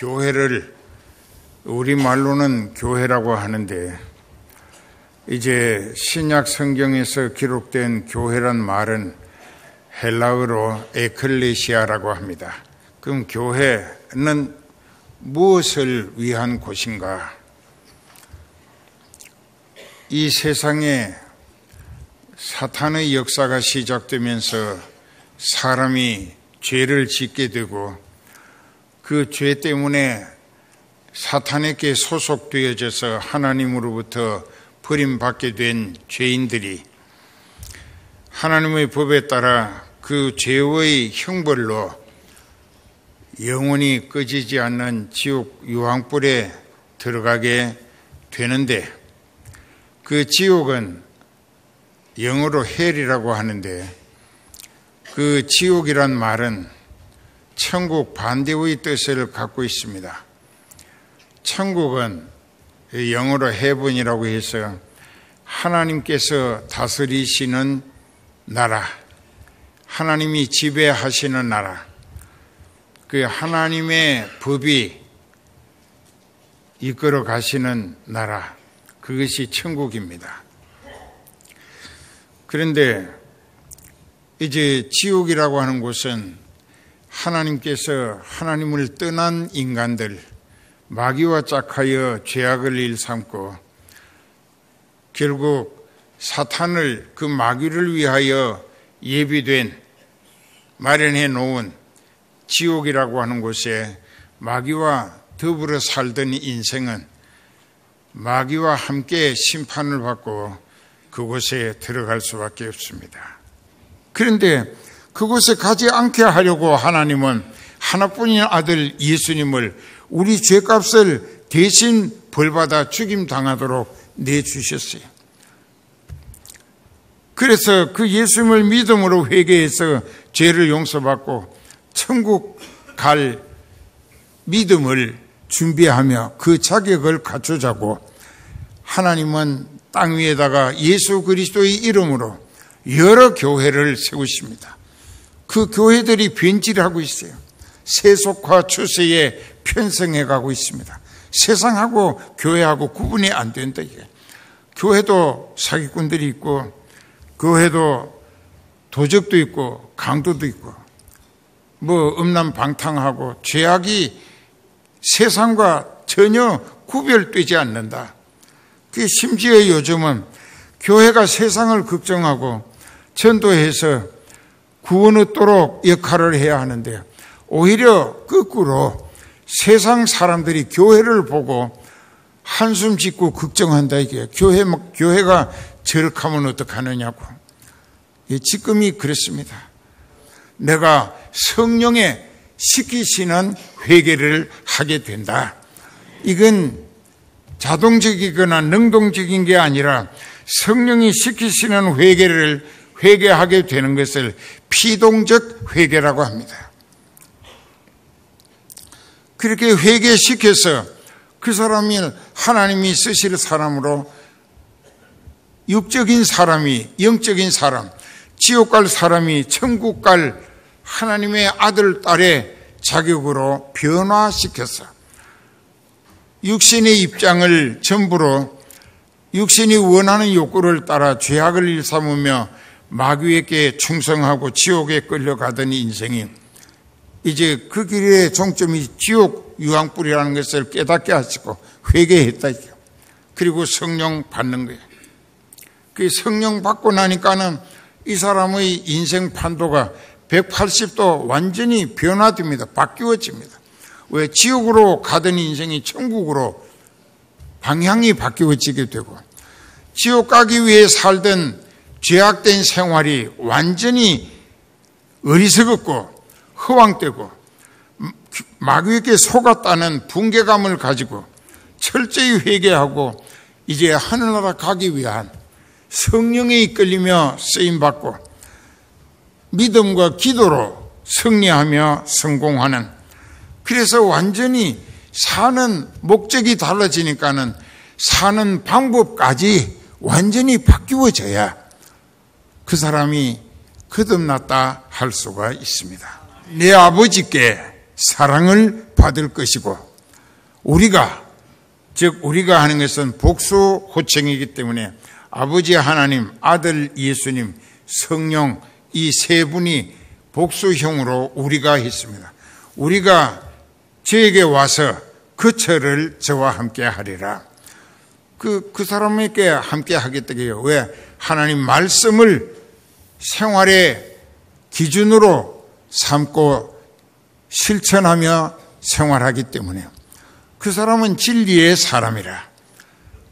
교회를 우리말로는 교회라고 하는데 이제 신약 성경에서 기록된 교회란 말은 헬라어로 에클레시아라고 합니다. 그럼 교회는 무엇을 위한 곳인가? 이 세상에 사탄의 역사가 시작되면서 사람이 죄를 짓게 되고 그 죄 때문에 사탄에게 소속되어져서 하나님으로부터 버림받게 된 죄인들이 하나님의 법에 따라 그 죄의 형벌로 영원히 꺼지지 않는 지옥 유황불에 들어가게 되는데 그 지옥은 영어로 헬이라고 하는데 그 지옥이란 말은 천국 반대의 뜻을 갖고 있습니다. 천국은 영어로 heaven이라고 해서 하나님께서 다스리시는 나라, 하나님이 지배하시는 나라, 그 하나님의 법이 이끌어 가시는 나라, 그것이 천국입니다. 그런데 이제 지옥이라고 하는 곳은 하나님께서 하나님을 떠난 인간들, 마귀와 짝하여 죄악을 일삼고 결국 사탄을 그 마귀를 위하여 예비된 마련해 놓은 지옥이라고 하는 곳에 마귀와 더불어 살던 인생은 마귀와 함께 심판을 받고 그곳에 들어갈 수밖에 없습니다. 그런데 그곳에 가지 않게 하려고 하나님은 하나뿐인 아들 예수님을 우리 죄값을 대신 벌받아 죽임당하도록 내주셨어요. 그래서 그 예수님을 믿음으로 회개해서 죄를 용서받고 천국 갈 믿음을 준비하며 그 자격을 갖추자고 하나님은 땅 위에다가 예수 그리스도의 이름으로 여러 교회를 세우십니다. 그 교회들이 변질하고 있어요. 세속화 추세에 편성해 가고 있습니다. 세상하고 교회하고 구분이 안 된다. 이게. 교회도 사기꾼들이 있고 교회도 도적도 있고 강도도 있고 뭐 음란방탕하고 죄악이 세상과 전혀 구별되지 않는다. 그 심지어 요즘은 교회가 세상을 걱정하고 전도해서 구원 얻도록 역할을 해야 하는데 오히려 거꾸로 세상 사람들이 교회를 보고 한숨 짓고 걱정한다. 이게 교회가 저렇게하면 어떡하느냐고. 지금이 그렇습니다. 내가 성령에 시키시는 회개를 하게 된다. 이건 자동적이거나 능동적인 게 아니라 성령이 시키시는 회개하게 되는 것을 피동적 회개라고 합니다. 그렇게 회개시켜서 그 사람이 하나님이 쓰실 사람으로 육적인 사람이 영적인 사람, 지옥 갈 사람이 천국 갈 하나님의 아들, 딸의 자격으로 변화시켜서 육신의 입장을 전부로 육신이 원하는 욕구를 따라 죄악을 일삼으며 마귀에게 충성하고 지옥에 끌려가던 인생이 이제 그 길의 종점이 지옥 유황불이라는 것을 깨닫게 하시고 회개했다. 그리고 성령 받는 거예요. 그 성령 받고 나니까는 이 사람의 인생 판도가 180도 완전히 변화됩니다. 바뀌어집니다. 왜? 지옥으로 가던 인생이 천국으로 방향이 바뀌어지게 되고 지옥 가기 위해 살던 죄악된 생활이 완전히 어리석었고 허황되고 마귀에게 속았다는 붕괴감을 가지고 철저히 회개하고 이제 하늘나라 가기 위한 성령에 이끌리며 쓰임받고 믿음과 기도로 승리하며 성공하는, 그래서 완전히 사는 목적이 달라지니까는 사는 방법까지 완전히 바뀌어져야 그 사람이 거듭났다 할 수가 있습니다. 내 아버지께 사랑을 받을 것이고 우리가 하는 것은 복수 호칭이기 때문에 아버지 하나님, 아들 예수님, 성령 이 세 분이 복수형으로 우리가 했습니다. 우리가 저에게 와서 그 처를 저와 함께 하리라. 그 사람에게 함께 하겠다고요. 왜? 하나님 말씀을 생활의 기준으로 삼고 실천하며 생활하기 때문에 그 사람은 진리의 사람이라.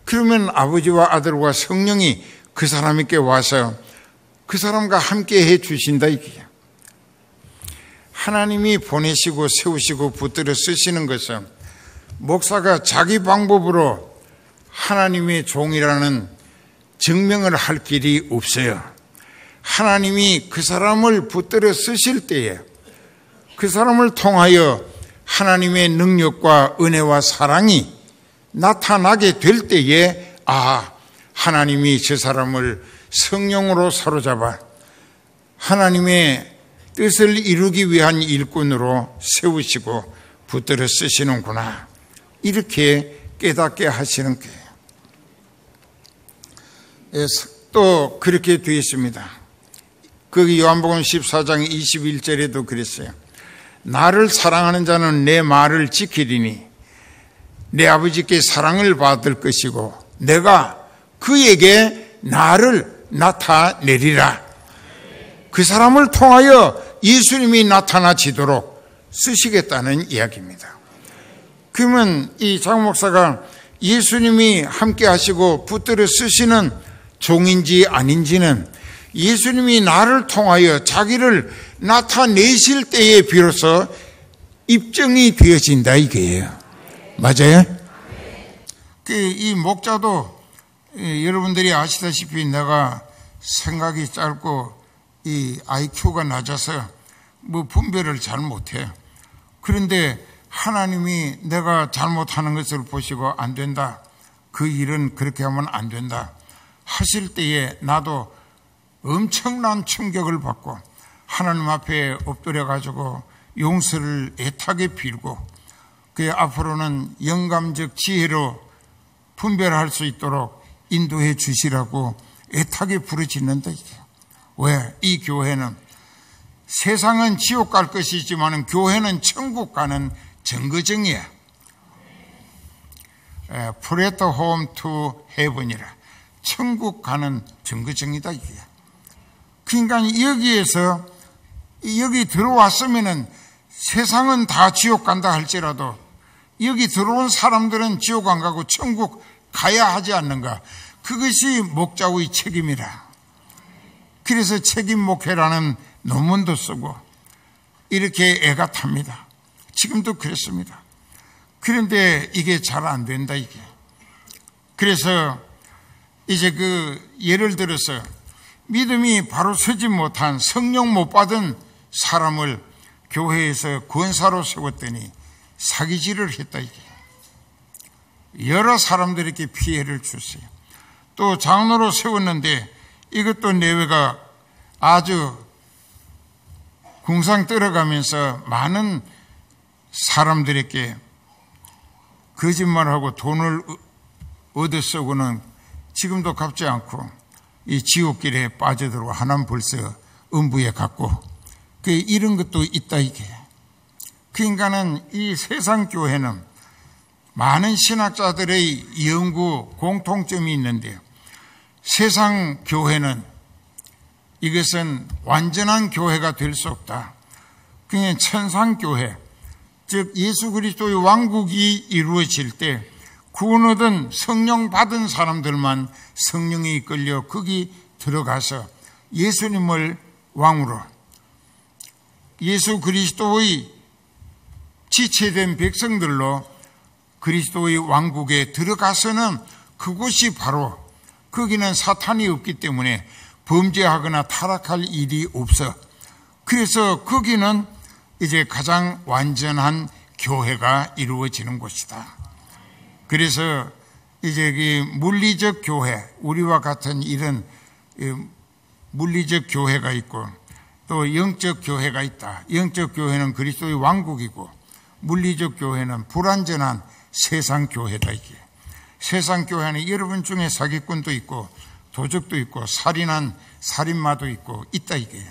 그러면 아버지와 아들과 성령이 그 사람에게 와서 그 사람과 함께 해 주신다 이게요. 하나님이 보내시고 세우시고 붙들어 쓰시는 것은 목사가 자기 방법으로 하나님의 종이라는 증명을 할 길이 없어요. 하나님이 그 사람을 붙들어 쓰실 때에 그 사람을 통하여 하나님의 능력과 은혜와 사랑이 나타나게 될 때에 하나님이 저 사람을 성령으로 사로잡아 하나님의 뜻을 이루기 위한 일꾼으로 세우시고 붙들어 쓰시는구나. 이렇게 깨닫게 하시는 거예요. 또 그렇게 되어 있습니다. 거기 요한복음 14장 21절에도 그랬어요. 나를 사랑하는 자는 내 말을 지키리니 내 아버지께 사랑을 받을 것이고 내가 그에게 나를 나타내리라. 그 사람을 통하여 예수님이 나타나지도록 쓰시겠다는 이야기입니다. 그러면 이 장 목사가 예수님이 함께 하시고 붙들어 쓰시는 종인지 아닌지는 예수님이 나를 통하여 자기를 나타내실 때에 비로소 입증이 되어진다 이게요. 맞아요? 이 목자도 여러분들이 아시다시피 내가 생각이 짧고 이 IQ가 낮아서 분별을 잘 못해요. 그런데 하나님이 내가 잘못하는 것을 보시고 안 된다. 그 일은 그렇게 하면 안 된다. 하실 때에 나도 엄청난 충격을 받고 하나님 앞에 엎드려가지고 용서를 애타게 빌고 그 앞으로는 영감적 지혜로 분별할 수 있도록 인도해 주시라고 애타게 부르짖는다. 이게. 왜? 이 교회는 세상은 지옥 갈 것이지만 교회는 천국 가는 증거증이야. Put home to heaven이라. 천국 가는 증거증이다 이게. 그러니까 여기에서 여기 들어왔으면은 세상은 다 지옥 간다 할지라도 여기 들어온 사람들은 지옥 안 가고 천국 가야 하지 않는가. 그것이 목자의 책임이라. 그래서 책임 목회라는 논문도 쓰고 이렇게 애가 탑니다. 지금도 그렇습니다. 그런데 이게 잘 안 된다 이게. 그래서 이제 예를 들어서 믿음이 바로 서지 못한 성령 못 받은 사람을 교회에서 권사로 세웠더니 사기질을 했다 이게. 여러 사람들에게 피해를 줬어요. 또 장로로 세웠는데 이것도 내외가 아주 궁상 떨어가면서 많은 사람들에게 거짓말하고 돈을 얻어 쓰고는 지금도 갚지 않고 이 지옥길에 빠져들고 하나는 벌써 음부에 갔고 이런 것도 있다 이게. 그러니까는 이 세상 교회는 많은 신학자들의 연구 공통점이 있는데요. 세상 교회는 이것은 완전한 교회가 될 수 없다. 그냥 천상교회, 즉 예수 그리스도의 왕국이 이루어질 때 구원 얻은 성령 받은 사람들만 성령에 이끌려 거기 들어가서 예수님을 왕으로 예수 그리스도의 지체된 백성들로 그리스도의 왕국에 들어가서는 그곳이 바로 거기는 사탄이 없기 때문에 범죄하거나 타락할 일이 없어. 그래서 거기는 이제 가장 완전한 교회가 이루어지는 곳이다. 그래서 이제 물리적 교회, 우리와 같은 이런 물리적 교회가 있고 또 영적 교회가 있다. 영적 교회는 그리스도의 왕국이고 물리적 교회는 불완전한 세상 교회다 이게. 세상 교회 안에 여러분 중에 사기꾼도 있고 도적도 있고 살인한 살인마도 있고 있다 이게.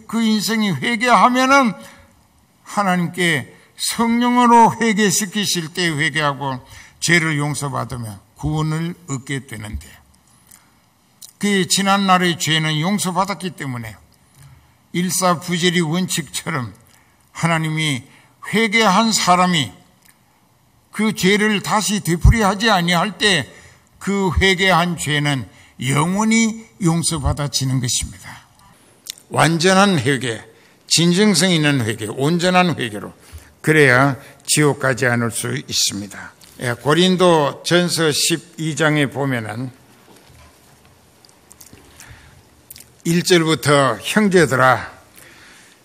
그 인생이 회개하면은 하나님께 성령으로 회개시키실 때 회개하고 죄를 용서받으며 구원을 얻게 되는데, 그 지난날의 죄는 용서받았기 때문에 일사부재리 원칙처럼 하나님이 회개한 사람이 그 죄를 다시 되풀이하지 아니할 때 그 회개한 죄는 영원히 용서받아지는 것입니다. 완전한 회개, 진정성 있는 회개, 온전한 회개로 그래야 지옥 가지 않을 수 있습니다. 고린도 전서 12장에 보면은 1절부터 형제들아,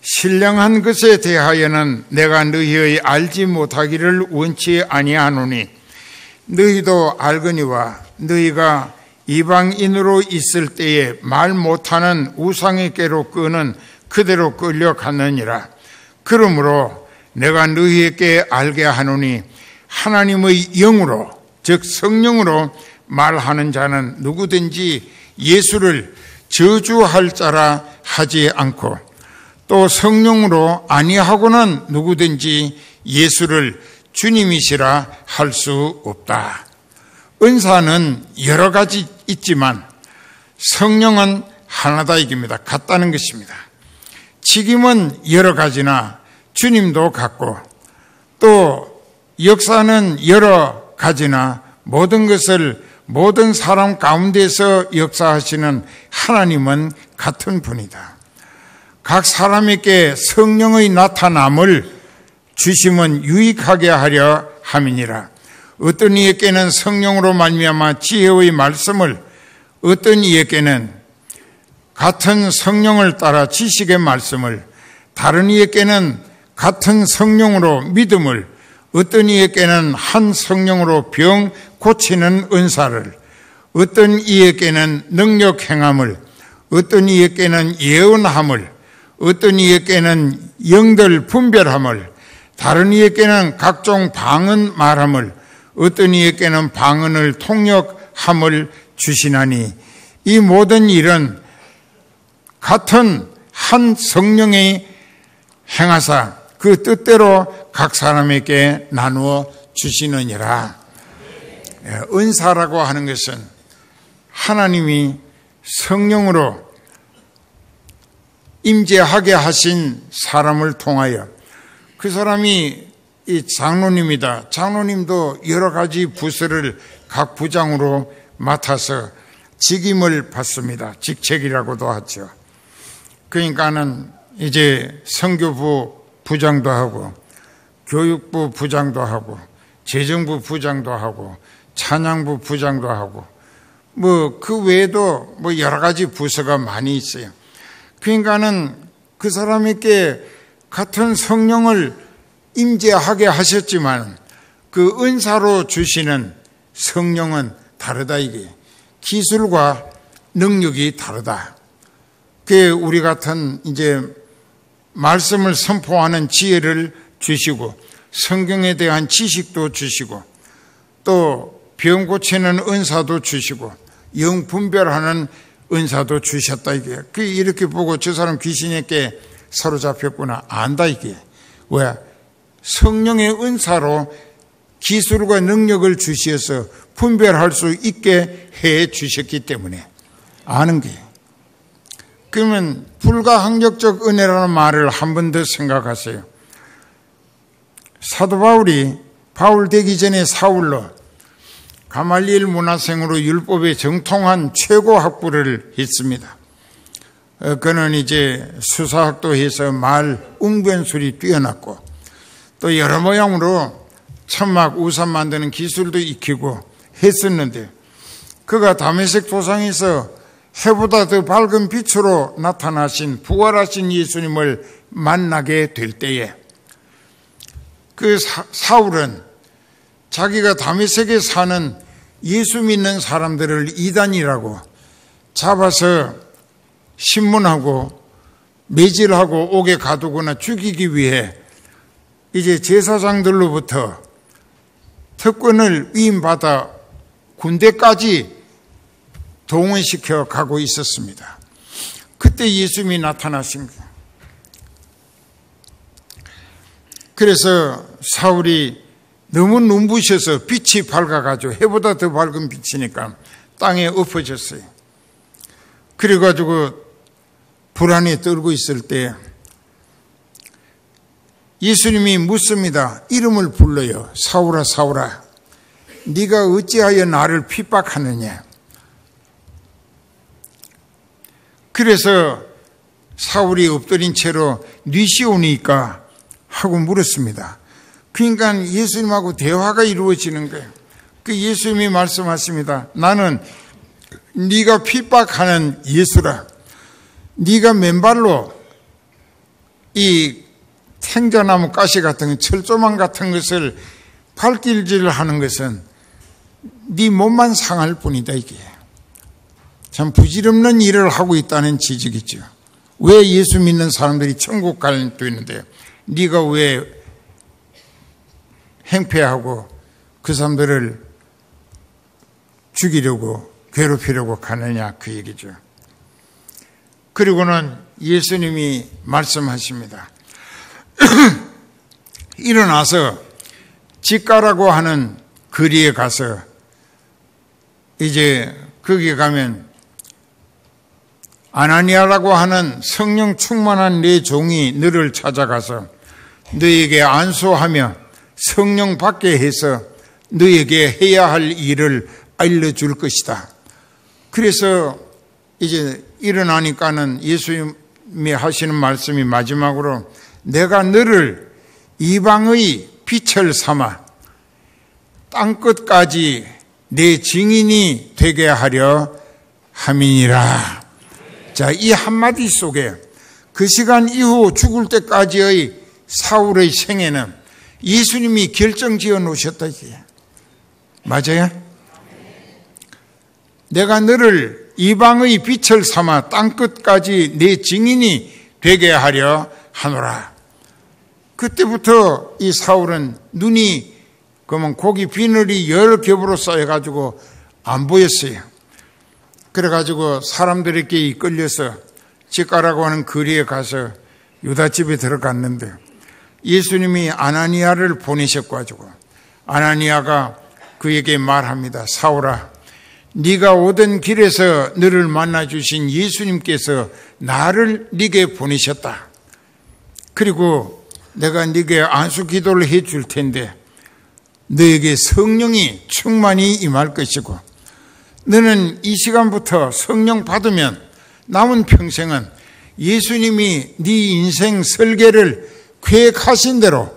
신령한 것에 대하여는 내가 너희의 알지 못하기를 원치 아니하노니 너희도 알거니와 너희가 이방인으로 있을 때에 말 못하는 우상의 꾀로 끄는 그대로 끌려갔느니라. 그러므로 내가 너희에게 알게 하노니 하나님의 영으로, 즉 성령으로 말하는 자는 누구든지 예수를 저주할 자라 하지 않고 또 성령으로 아니하고는 누구든지 예수를 주님이시라 할 수 없다. 은사는 여러 가지 있지만 성령은 하나다 이깁니다. 같다는 것입니다. 직임은 여러 가지나 주님도 같고 또 역사는 여러 가지나 모든 것을 모든 사람 가운데서 역사하시는 하나님은 같은 분이다. 각 사람에게 성령의 나타남을 주심은 유익하게 하려 함이니라. 어떤 이에게는 성령으로 말미암아 지혜의 말씀을, 어떤 이에게는 같은 성령을 따라 지식의 말씀을, 다른 이에게는 같은 성령으로 믿음을, 어떤 이에게는 한 성령으로 병 고치는 은사를, 어떤 이에게는 능력 행함을, 어떤 이에게는 예언함을, 어떤 이에게는 영들 분별함을, 다른 이에게는 각종 방언 말함을, 어떤 이에게는 방언을 통역함을 주시나니 이 모든 일은 같은 한 성령의 행하사 그 뜻대로 각 사람에게 나누어 주시느니라. 은사라고 하는 것은 하나님이 성령으로 임재하게 하신 사람을 통하여, 그 사람이 이 장로님이다. 장로님도 여러 가지 부서를 각 부장으로 맡아서 직임을 받습니다. 직책이라고도 하죠. 그러니까는 이제 선교부 부장도 하고 교육부 부장도 하고 재정부 부장도 하고 찬양부 부장도 하고 뭐 그 외에도 뭐 여러 가지 부서가 많이 있어요. 그러니까는 그 사람에게 같은 성령을 임재하게 하셨지만 그 은사로 주시는 성령은 다르다 이게. 기술과 능력이 다르다. 그 우리 같은 이제 말씀을 선포하는 지혜를 주시고 성경에 대한 지식도 주시고 또 병 고치는 은사도 주시고 영 분별하는 은사도 주셨다 이게. 그 이렇게 보고 저 사람 귀신에게 사로잡혔구나 안다 이게. 왜? 성령의 은사로 기술과 능력을 주시어서 분별할 수 있게 해 주셨기 때문에 아는 게. 그러면 불가항력적 은혜라는 말을 한 번 더 생각하세요. 사도 바울이 바울 되기 전에 사울로 가말리엘 문화생으로 율법에 정통한 최고 학부를 했습니다. 그는 이제 수사학도 해서 말 웅변술이 뛰어났고 또 여러 모양으로 천막 우산 만드는 기술도 익히고 했었는데 그가 다메섹 도상에서 해보다 더 밝은 빛으로 나타나신 부활하신 예수님을 만나게 될 때에 그 사울은 자기가 다메섹에 사는 예수 믿는 사람들을 이단이라고 잡아서 신문하고 매질하고 옥에 가두거나 죽이기 위해 이제 제사장들로부터 특권을 위임받아 군대까지 동원시켜 가고 있었습니다. 그때 예수님이 나타나신 거예요. 그래서 사울이 너무 눈부셔서 빛이 밝아가지고 해보다 더 밝은 빛이니까 땅에 엎어졌어요. 그래가지고 불안에 떨고 있을 때 예수님이 묻습니다. 이름을 불러요. 사울아 사울아 네가 어찌하여 나를 핍박하느냐. 그래서 사울이 엎드린 채로 뉘시오니까 하고 물었습니다. 그러니까 예수님하고 대화가 이루어지는 거예요. 그 예수님이 말씀하십니다. 나는 네가 핍박하는 예수라. 네가 맨발로 이 생자나무 가시 같은 철조망 같은 것을 발길질하는 것은 네 몸만 상할 뿐이다. 이게 참 부질없는 일을 하고 있다는 지적이죠. 왜 예수 믿는 사람들이 천국 갈 수 있는데요? 네가 왜 행패하고 그 사람들을 죽이려고 괴롭히려고 가느냐 그 얘기죠. 그리고는 예수님이 말씀하십니다. 일어나서 직가라고 하는 거리에 가서 이제 거기에 가면 아나니아라고 하는 성령 충만한 내 종이 너를 찾아가서 너에게 안수하며 성령 받게 해서 너에게 해야 할 일을 알려줄 것이다. 그래서 이제 일어나니까는 예수님이 하시는 말씀이 마지막으로 내가 너를 이방의 빛을 삼아 땅끝까지 내 증인이 되게 하려 함이니라. 자, 이 한마디 속에 그 시간 이후 죽을 때까지의 사울의 생애는 예수님이 결정지어 놓으셨다. 이게 맞아요? 내가 너를 이방의 빛을 삼아 땅끝까지 내 증인이 되게 하려 하노라. 그때부터 이 사울은 눈이 그러면 고기 비늘이 여러 겹으로 쌓여가지고 안 보였어요. 그래가지고 사람들에게 이끌려서 직가라고 하는 거리에 가서 유다집에 들어갔는데 예수님이 아나니아를 보내셨가지고 아나니아가 그에게 말합니다. 사울아, 네가 오던 길에서 너를 만나주신 예수님께서 나를 네게 보내셨다. 그리고 내가 네게 안수 기도를 해줄 텐데 너에게 성령이 충만히 임할 것이고 너는 이 시간부터 성령 받으면 남은 평생은 예수님이 네 인생 설계를 계획하신 대로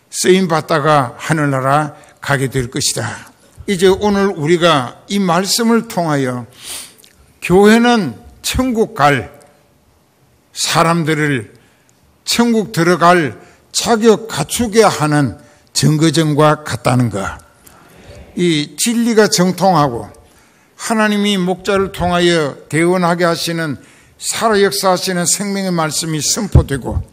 쓰임받다가 하늘나라 가게 될 것이다. 이제 오늘 우리가 이 말씀을 통하여 교회는 천국 갈 사람들을 천국 들어갈 자격 갖추게 하는 증거점과 같다는 것. 이 진리가 정통하고 하나님이 목자를 통하여 대언하게 하시는 살아 역사하시는 생명의 말씀이 선포되고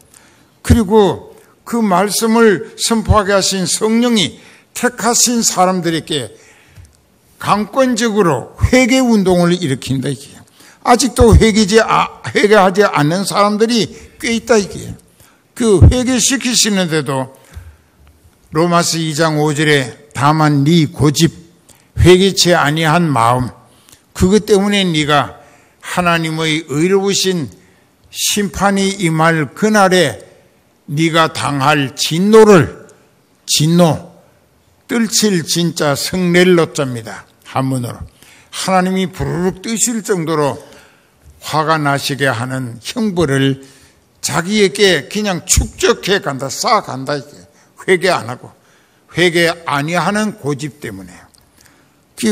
그리고 그 말씀을 선포하게 하신 성령이 택하신 사람들에게 강권적으로 회개운동을 일으킨다. 이게 아직도 회개하지 않는 사람들이 꽤 있다. 이게 그 회개시키시는데도 로마서 2장 5절에 다만 네 고집 회개치 아니한 마음 그것 때문에 네가 하나님의 의로우신 심판이 임할 그날에 네가 당할 진노 떨칠 진짜 성렐로자입니다. 한문으로 하나님이 부르륵 뜨실 정도로 화가 나시게 하는 형벌을 자기에게 그냥 축적해 간다, 쌓아간다. 이게 회개 안 하고 회개 아니하는 고집 때문에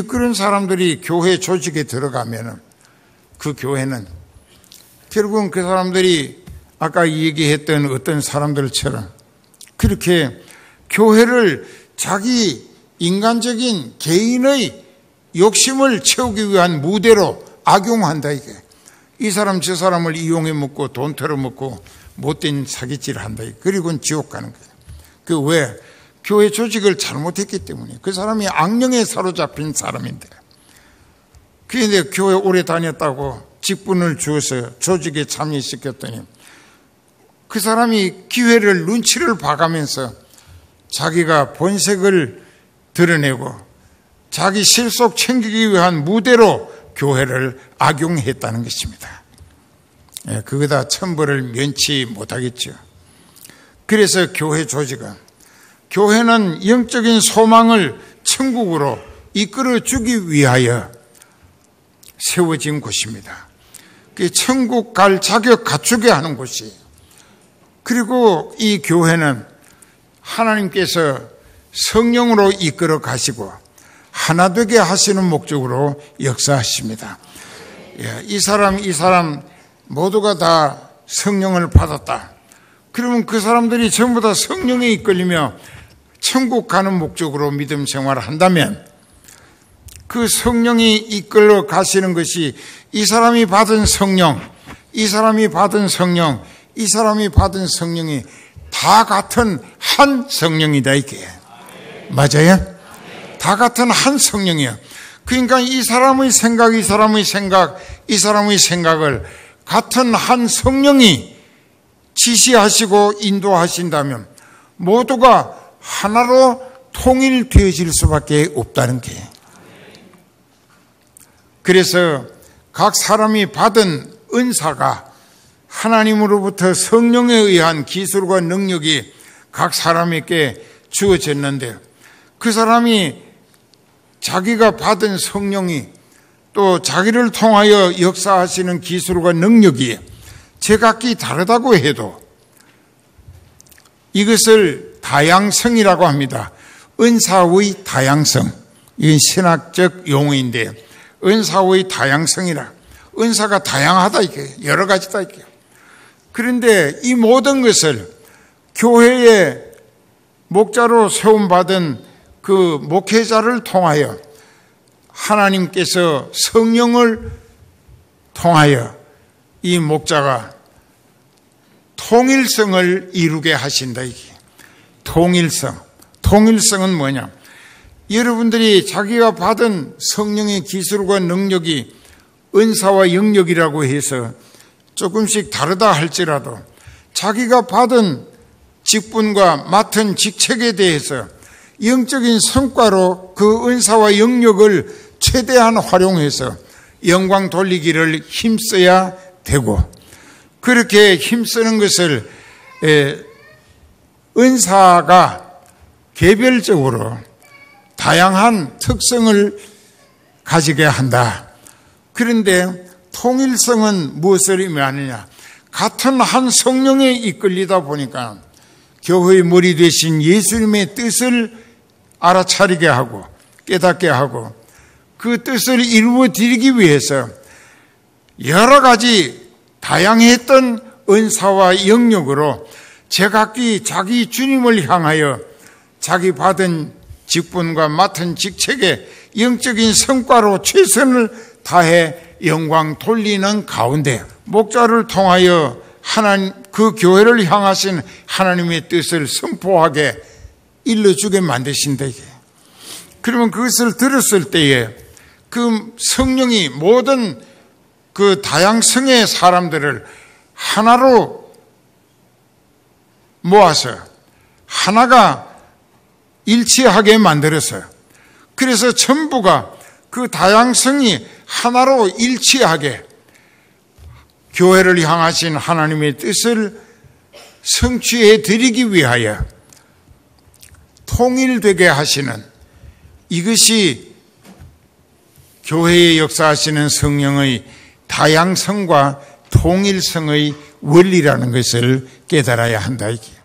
그런 사람들이 교회 조직에 들어가면은 그 교회는 결국은 그 사람들이 아까 얘기했던 어떤 사람들처럼 그렇게 교회를 자기 인간적인 개인의 욕심을 채우기 위한 무대로 악용한다. 이게 이 사람 저 사람을 이용해 먹고 돈 털어 먹고 못된 사기질을 한다. 그리고는 지옥 가는 거예요. 그 왜? 교회 조직을 잘못했기 때문에 그 사람이 악령에 사로잡힌 사람인데 그런데 교회 오래 다녔다고 직분을 주어서 조직에 참여시켰더니 그 사람이 기회를 눈치를 봐가면서 자기가 본색을 드러내고 자기 실속 챙기기 위한 무대로 교회를 악용했다는 것입니다. 그거다 천벌을 면치 못하겠죠. 그래서 교회 조직은 교회는 영적인 소망을 천국으로 이끌어주기 위하여 세워진 곳입니다. 그 천국 갈 자격 갖추게 하는 곳이에요. 그리고 이 교회는 하나님께서 성령으로 이끌어 가시고 하나 되게 하시는 목적으로 역사하십니다. 이 사람 모두가 다 성령을 받았다. 그러면 그 사람들이 전부 다 성령에 이끌리며 천국 가는 목적으로 믿음 생활을 한다면 그 성령이 이끌어 가시는 것이 이 사람이 받은 성령, 이 사람이 받은 성령, 이 사람이 받은 성령이 다 같은 한 성령이다 이게. 맞아요? 다 같은 한 성령이에요. 그러니까 이 사람의 생각, 이 사람의 생각, 이 사람의 생각을 같은 한 성령이 지시하시고 인도하신다면 모두가 하나로 통일되어질 수밖에 없다는 게. 그래서 각 사람이 받은 은사가 하나님으로부터 성령에 의한 기술과 능력이 각 사람에게 주어졌는데 그 사람이 자기가 받은 성령이 또 자기를 통하여 역사하시는 기술과 능력이 제각기 다르다고 해도 이것을 다양성이라고 합니다. 은사의 다양성. 이건 신학적 용어인데 은사의 다양성이라. 은사가 다양하다 이게 여러 가지다 이게. 그런데 이 모든 것을 교회의 목자로 세움받은 그 목회자를 통하여 하나님께서 성령을 통하여 이 목자가 통일성을 이루게 하신다 이게. 통일성은 뭐냐? 여러분들이 자기가 받은 성령의 기술과 능력이 은사와 영역이라고 해서 조금씩 다르다 할지라도 자기가 받은 직분과 맡은 직책에 대해서 영적인 성과로 그 은사와 영역을 최대한 활용해서 영광 돌리기를 힘써야 되고 그렇게 힘쓰는 것을 은사가 개별적으로 다양한 특성을 가지게 한다. 그런데 통일성은 무엇을 의미하느냐? 같은 한 성령에 이끌리다 보니까 교회의 머리 되신 예수님의 뜻을 알아차리게 하고 깨닫게 하고 그 뜻을 이루어 드리기 위해서 여러 가지 다양했던 은사와 영역으로 제각기 자기 주님을 향하여 자기 받은 직분과 맡은 직책에 영적인 성과로 최선을 다해 영광 돌리는 가운데 목자를 통하여 하나님 그 교회를 향하신 하나님의 뜻을 선포하게 일러주게 만드신다 이게. 그러면 그것을 들었을 때에 그 성령이 모든 그 다양성의 사람들을 하나로 모아서 하나가 일치하게 만들어서 그래서 전부가 그 다양성이 하나로 일치하게 교회를 향하신 하나님의 뜻을 성취해 드리기 위하여 통일되게 하시는 이것이 교회에 역사하시는 성령의 다양성과 통일성의 원리라는 것을 깨달아야 한다 이게.